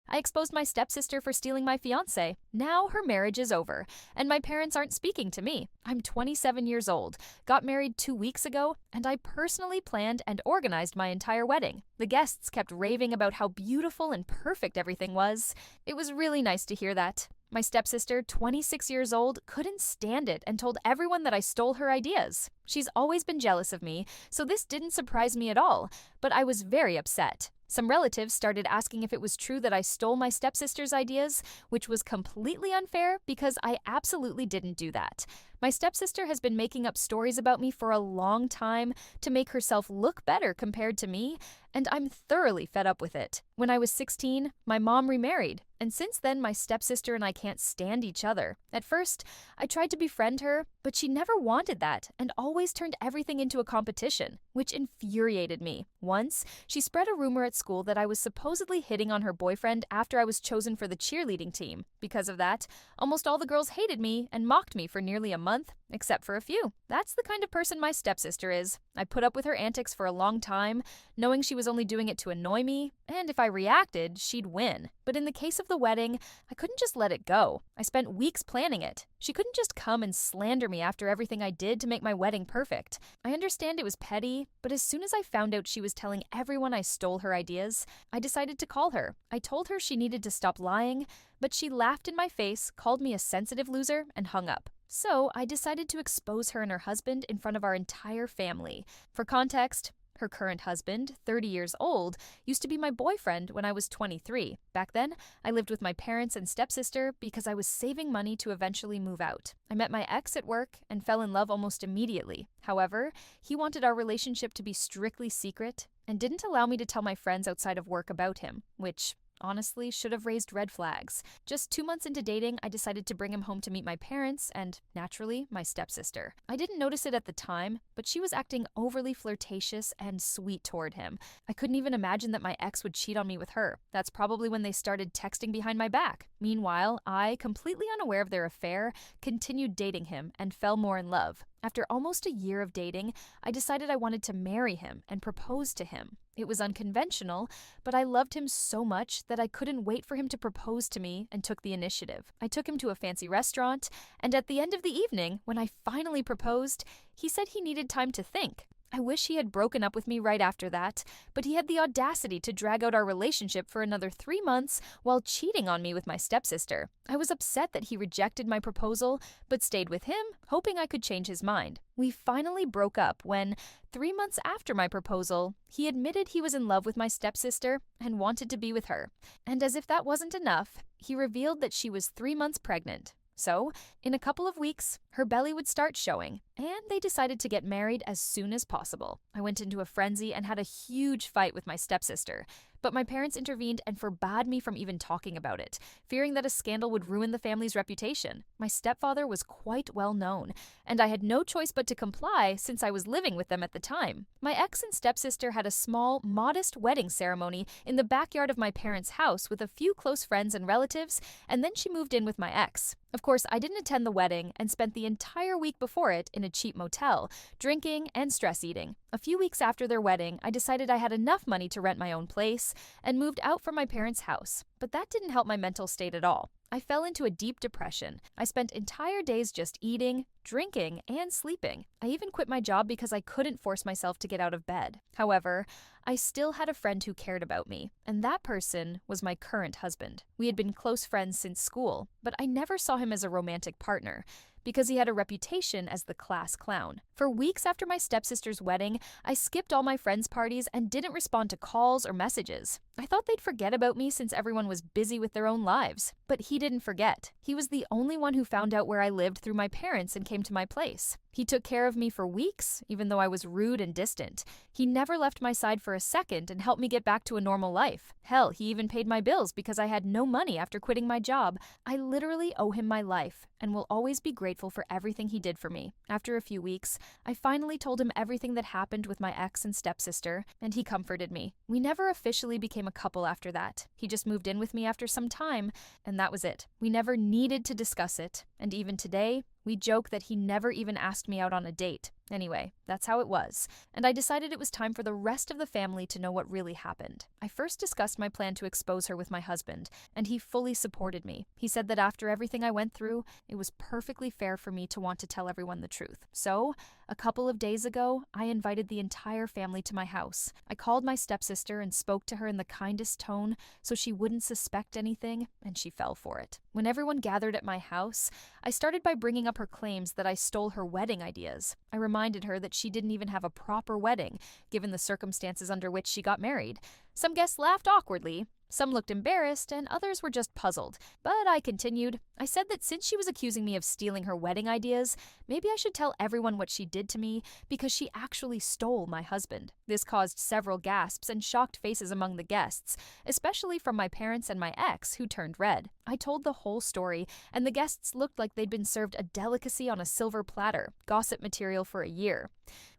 I exposed my stepsister for stealing my fiance. Now her marriage is over, and my parents aren't speaking to me. I'm 27 years old, got married 2 weeks ago, and I personally planned and organized my entire wedding. The guests kept raving about how beautiful and perfect everything was. It was really nice to hear that. My stepsister, 26 years old, couldn't stand it and told everyone that I stole her ideas. She's always been jealous of me, so this didn't surprise me at all, but I was very upset. Some relatives started asking if it was true that I stole my stepsister's ideas, which was completely unfair because I absolutely didn't do that. My stepsister has been making up stories about me for a long time to make herself look better compared to me, and I'm thoroughly fed up with it. When I was 16, my mom remarried, and since then my stepsister and I can't stand each other. At first, I tried to befriend her, but she never wanted that and always turned everything into a competition, which infuriated me. Once, she spread a rumor at school that I was supposedly hitting on her boyfriend after I was chosen for the cheerleading team. Because of that, almost all the girls hated me and mocked me for nearly a month, except for a few. That's the kind of person my stepsister is. I put up with her antics for a long time, knowing she was only doing it to annoy me, and if I reacted, she'd win. But in the case of the wedding, I couldn't just let it go. I spent weeks planning it. She couldn't just come and slander me after everything I did to make my wedding perfect. I understand it was petty, but as soon as I found out she was telling everyone I stole her ideas, I decided to call her. I told her she needed to stop lying, but she laughed in my face, called me a sensitive loser, and hung up. So I decided to expose her and her husband in front of our entire family. For context, her current husband, 30 years old, used to be my boyfriend when I was 23. Back then, I lived with my parents and stepsister because I was saving money to eventually move out. I met my ex at work and fell in love almost immediately. However, he wanted our relationship to be strictly secret and didn't allow me to tell my friends outside of work about him, which honestly should have raised red flags. Just 2 months into dating, I decided to bring him home to meet my parents and, naturally, my stepsister. I didn't notice it at the time, but she was acting overly flirtatious and sweet toward him. I couldn't even imagine that my ex would cheat on me with her. That's probably when they started texting behind my back. Meanwhile, I, completely unaware of their affair, continued dating him and fell more in love. After almost a year of dating, I decided I wanted to marry him and propose to him. It was unconventional, but I loved him so much that I couldn't wait for him to propose to me and took the initiative. I took him to a fancy restaurant, and at the end of the evening, when I finally proposed, he said he needed time to think. I wish he had broken up with me right after that, but he had the audacity to drag out our relationship for another 3 months while cheating on me with my stepsister. I was upset that he rejected my proposal, but stayed with him, hoping I could change his mind. We finally broke up when, 3 months after my proposal, he admitted he was in love with my stepsister and wanted to be with her. And as if that wasn't enough, he revealed that she was 3 months pregnant. So, in a couple of weeks, her belly would start showing, and they decided to get married as soon as possible. I went into a frenzy and had a huge fight with my stepsister, but my parents intervened and forbade me from even talking about it, fearing that a scandal would ruin the family's reputation. My stepfather was quite well known, and I had no choice but to comply since I was living with them at the time. My ex and stepsister had a small, modest wedding ceremony in the backyard of my parents' house with a few close friends and relatives, and then she moved in with my ex. Of course, I didn't attend the wedding and spent the entire week before it in a cheap motel, drinking and stress eating. A few weeks after their wedding, I decided I had enough money to rent my own place and moved out from my parents' house. But that didn't help my mental state at all. I fell into a deep depression. I spent entire days just eating, drinking, and sleeping. I even quit my job because I couldn't force myself to get out of bed. However, I still had a friend who cared about me, and that person was my current husband. We had been close friends since school, but I never saw him as a romantic partner because he had a reputation as the class clown. For weeks after my stepsister's wedding, I skipped all my friends' parties and didn't respond to calls or messages. I thought they'd forget about me since everyone was busy with their own lives. But he didn't forget. He was the only one who found out where I lived through my parents and came to my place. He took care of me for weeks, even though I was rude and distant. He never left my side for a second and helped me get back to a normal life. Hell, he even paid my bills because I had no money after quitting my job. I literally owe him my life and will always be grateful for everything he did for me. After a few weeks, I finally told him everything that happened with my ex and stepsister, and he comforted me. We never officially became a couple after that. He just moved in with me after some time, and that was it. We never needed to discuss it, and even today, we joke that he never even asked me out on a date. Anyway, that's how it was, and I decided it was time for the rest of the family to know what really happened. I first discussed my plan to expose her with my husband, and he fully supported me. He said that after everything I went through, it was perfectly fair for me to want to tell everyone the truth. So, a couple of days ago, I invited the entire family to my house. I called my stepsister and spoke to her in the kindest tone so she wouldn't suspect anything, and she fell for it. When everyone gathered at my house, I started by bringing up her claims that I stole her wedding ideas. I reminded her that she didn't even have a proper wedding, given the circumstances under which she got married. Some guests laughed awkwardly. Some looked embarrassed, and others were just puzzled. But I continued. I said that since she was accusing me of stealing her wedding ideas, maybe I should tell everyone what she did to me because she actually stole my husband. This caused several gasps and shocked faces among the guests, especially from my parents and my ex, who turned red. I told the whole story, and the guests looked like they'd been served a delicacy on a silver platter, gossip material for a year.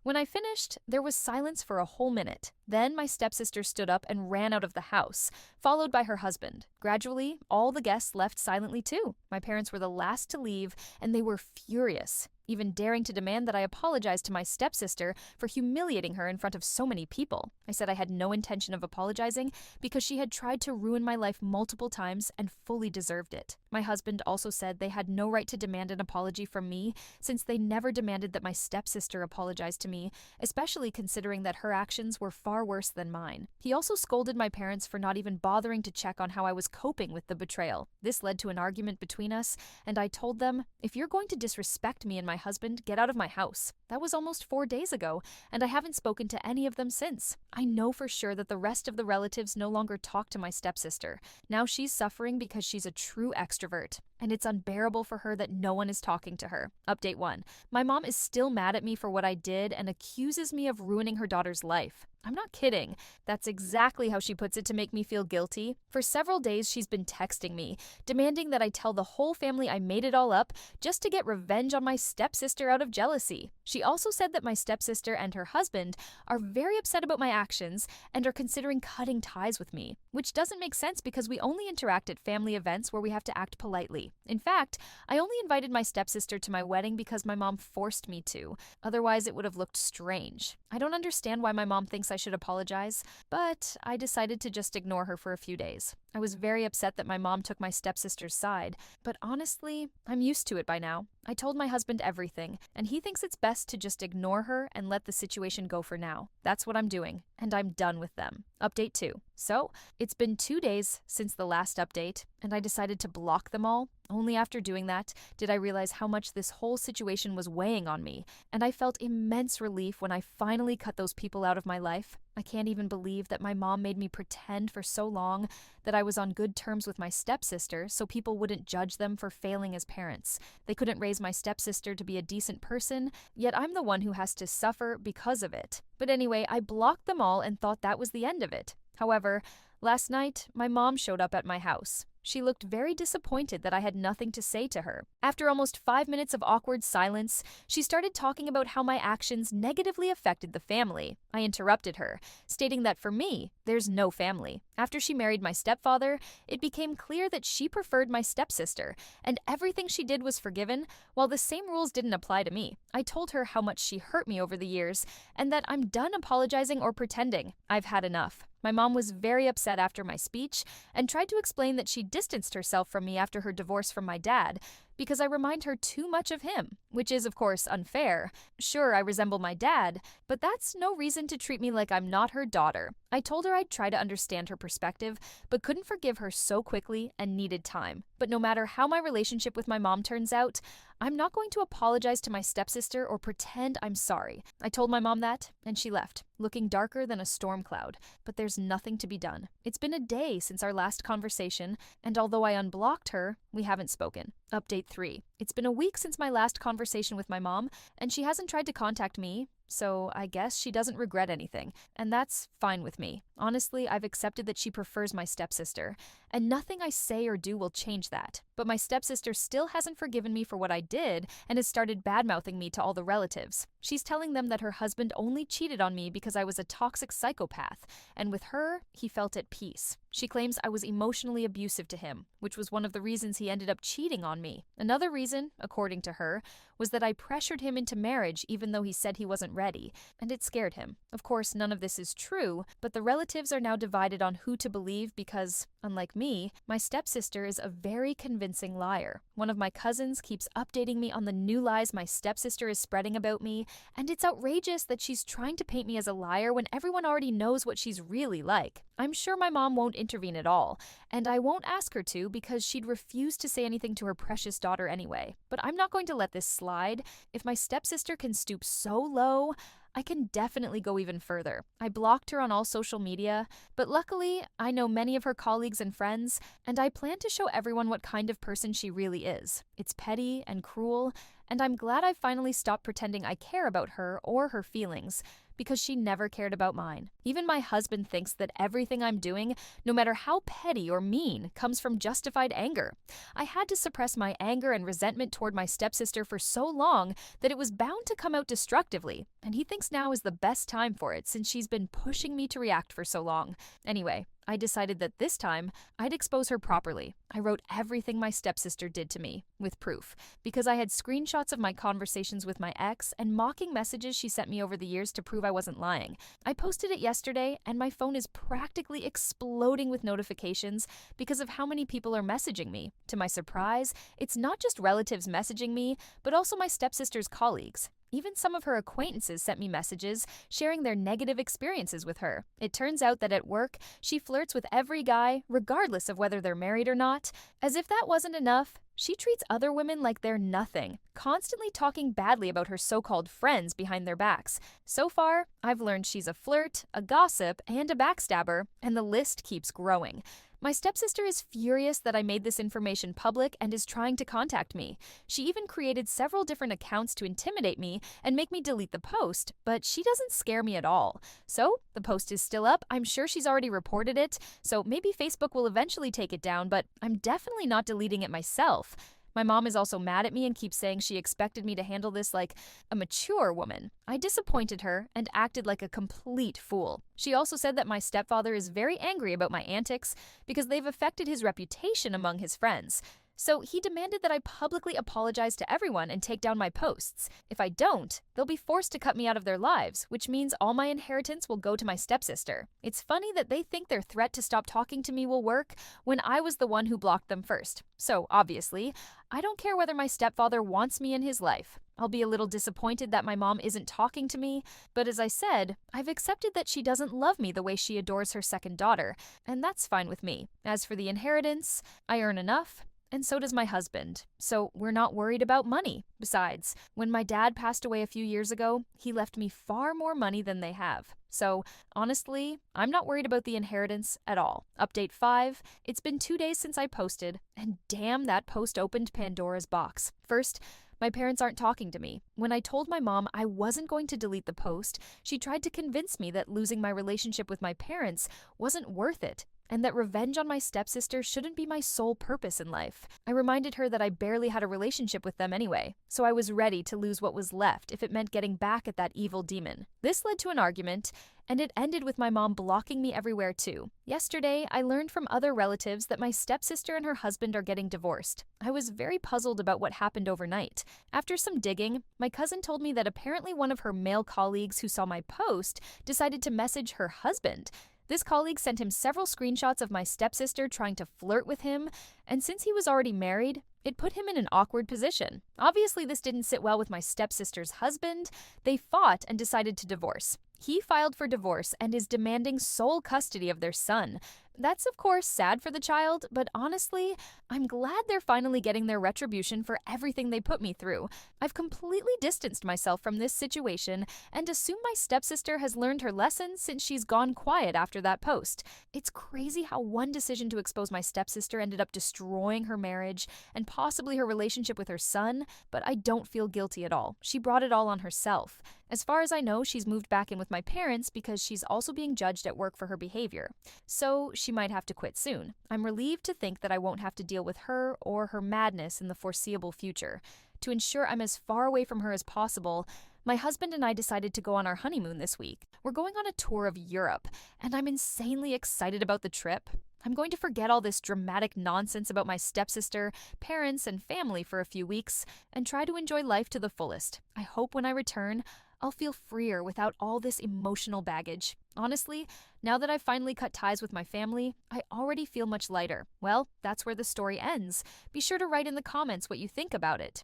When I finished, there was silence for a whole minute. Then my stepsister stood up and ran out of the house, followed by her husband. Gradually, all the guests left silently too. My parents were the last to leave, and they were furious, even daring to demand that I apologize to my stepsister for humiliating her in front of so many people. I said I had no intention of apologizing because she had tried to ruin my life multiple times and fully deserved it. My husband also said they had no right to demand an apology from me since they never demanded that my stepsister apologize to me, especially considering that her actions were far worse than mine. He also scolded my parents for not even bothering to check on how I was coping with the betrayal. This led to an argument between us, and I told them, if you're going to disrespect me and my husband, get out of my house. That was almost 4 days ago, and I haven't spoken to any of them since. I know for sure that the rest of the relatives no longer talk to my stepsister. Now she's suffering because she's a true extrovert, and it's unbearable for her that no one is talking to her. Update 1. My mom is still mad at me for what I did and accuses me of ruining her daughter's life. I'm not kidding. That's exactly how she puts it to make me feel guilty. For several days, she's been texting me, demanding that I tell the whole family I made it all up just to get revenge on my stepsister out of jealousy. She also said that my stepsister and her husband are very upset about my actions and are considering cutting ties with me, which doesn't make sense because we only interact at family events where we have to act politely. In fact, I only invited my stepsister to my wedding because my mom forced me to. Otherwise, it would have looked strange. I don't understand why my mom thinks I should apologize, but I decided to just ignore her for a few days. I was very upset that my mom took my stepsister's side, but honestly, I'm used to it by now. I told my husband everything, and he thinks it's best to just ignore her and let the situation go for now. That's what I'm doing, and I'm done with them. Update 2. So, it's been 2 days since the last update, and I decided to block them all. Only after doing that did I realize how much this whole situation was weighing on me, and I felt immense relief when I finally cut those people out of my life. I can't even believe that my mom made me pretend for so long that I was on good terms with my stepsister so people wouldn't judge them for failing as parents. They couldn't raise my stepsister to be a decent person, yet I'm the one who has to suffer because of it. But anyway, I blocked them all and thought that was the end of it. However, last night, my mom showed up at my house. She looked very disappointed that I had nothing to say to her. After almost 5 minutes of awkward silence, she started talking about how my actions negatively affected the family. I interrupted her, stating that for me, there's no family. After she married my stepfather, it became clear that she preferred my stepsister, and everything she did was forgiven, while the same rules didn't apply to me. I told her how much she hurt me over the years, and that I'm done apologizing or pretending. I've had enough. My mom was very upset after my speech and tried to explain that she distanced herself from me after her divorce from my dad because I remind her too much of him, which is, of course, unfair. Sure, I resemble my dad, but that's no reason to treat me like I'm not her daughter. I told her I'd try to understand her perspective, but couldn't forgive her so quickly and needed time. But no matter how my relationship with my mom turns out, I'm not going to apologize to my stepsister or pretend I'm sorry. I told my mom that, and she left, looking darker than a storm cloud. But there's nothing to be done. It's been a day since our last conversation, and although I unblocked her, we haven't spoken. Update 3. It's been a week since my last conversation with my mom, and she hasn't tried to contact me, so I guess she doesn't regret anything, and that's fine with me. Honestly, I've accepted that she prefers my stepsister, and nothing I say or do will change that. But my stepsister still hasn't forgiven me for what I did and has started bad-mouthing me to all the relatives. She's telling them that her husband only cheated on me because I was a toxic psychopath, and with her, he felt at peace. She claims I was emotionally abusive to him, which was one of the reasons he ended up cheating on me. Another reason, according to her, was that I pressured him into marriage even though he said he wasn't ready, and it scared him. Of course, none of this is true, but the relatives are now divided on who to believe because, unlike me, my stepsister is a very convincing liar. One of my cousins keeps updating me on the new lies my stepsister is spreading about me, and it's outrageous that she's trying to paint me as a liar when everyone already knows what she's really like. I'm sure my mom won't intervene at all, and I won't ask her to because she'd refuse to say anything to her precious daughter anyway. But I'm not going to let this slide. If my stepsister can stoop so low, I can definitely go even further. I blocked her on all social media, but luckily, I know many of her colleagues and friends, and I plan to show everyone what kind of person she really is. It's petty and cruel, and I'm glad I finally stopped pretending I care about her or her feelings, because she never cared about mine. Even my husband thinks that everything I'm doing, no matter how petty or mean, comes from justified anger. I had to suppress my anger and resentment toward my stepsister for so long that it was bound to come out destructively, and he thinks now is the best time for it since she's been pushing me to react for so long. Anyway, I decided that this time, I'd expose her properly. I wrote everything my stepsister did to me, with proof, because I had screenshots of my conversations with my ex and mocking messages she sent me over the years to prove I wasn't lying. I posted it yesterday, and my phone is practically exploding with notifications because of how many people are messaging me. To my surprise, it's not just relatives messaging me, but also my stepsister's colleagues. Even some of her acquaintances sent me messages sharing their negative experiences with her. It turns out that at work, she flirts with every guy, regardless of whether they're married or not. As if that wasn't enough, she treats other women like they're nothing, constantly talking badly about her so-called friends behind their backs. So far, I've learned she's a flirt, a gossip, and a backstabber, and the list keeps growing. My stepsister is furious that I made this information public and is trying to contact me. She even created several different accounts to intimidate me and make me delete the post, but she doesn't scare me at all. So, the post is still up. I'm sure she's already reported it, so maybe Facebook will eventually take it down, but I'm definitely not deleting it myself. My mom is also mad at me and keeps saying she expected me to handle this like a mature woman. I disappointed her and acted like a complete fool. She also said that my stepfather is very angry about my antics because they've affected his reputation among his friends. So he demanded that I publicly apologize to everyone and take down my posts. If I don't, they'll be forced to cut me out of their lives, which means all my inheritance will go to my stepsister. It's funny that they think their threat to stop talking to me will work when I was the one who blocked them first. So, obviously, I don't care whether my stepfather wants me in his life. I'll be a little disappointed that my mom isn't talking to me, but as I said, I've accepted that she doesn't love me the way she adores her second daughter, and that's fine with me. As for the inheritance, I earn enough, and so does my husband, so we're not worried about money. Besides, when my dad passed away a few years ago, he left me far more money than they have. So, honestly, I'm not worried about the inheritance at all. Update 5, it's been 2 days since I posted, and damn, that post opened Pandora's box. First, my parents aren't talking to me. When I told my mom I wasn't going to delete the post, she tried to convince me that losing my relationship with my parents wasn't worth it, and that revenge on my stepsister shouldn't be my sole purpose in life. I reminded her that I barely had a relationship with them anyway, so I was ready to lose what was left if it meant getting back at that evil demon. This led to an argument, and it ended with my mom blocking me everywhere too. Yesterday, I learned from other relatives that my stepsister and her husband are getting divorced. I was very puzzled about what happened overnight. After some digging, my cousin told me that apparently one of her male colleagues who saw my post decided to message her husband. This colleague sent him several screenshots of my stepsister trying to flirt with him, and since he was already married, it put him in an awkward position. Obviously, this didn't sit well with my stepsister's husband. They fought and decided to divorce. He filed for divorce and is demanding sole custody of their son. That's, of course, sad for the child, but honestly, I'm glad they're finally getting their retribution for everything they put me through. I've completely distanced myself from this situation and assume my stepsister has learned her lesson since she's gone quiet after that post. It's crazy how one decision to expose my stepsister ended up destroying her marriage and possibly her relationship with her son, but I don't feel guilty at all. She brought it all on herself. As far as I know, she's moved back in with my parents because she's also being judged at work for her behavior. So she might have to quit soon. I'm relieved to think that I won't have to deal with her or her madness in the foreseeable future. To ensure I'm as far away from her as possible, My husband and I decided to go on our honeymoon this week. We're going on a tour of Europe, and I'm insanely excited about the trip. I'm going to forget all this dramatic nonsense about my stepsister, parents, and family for a few weeks and try to enjoy life to the fullest. I hope when I return, I'll feel freer without all this emotional baggage. Honestly, now that I've finally cut ties with my family, I already feel much lighter. Well, that's where the story ends. Be sure to write in the comments what you think about it.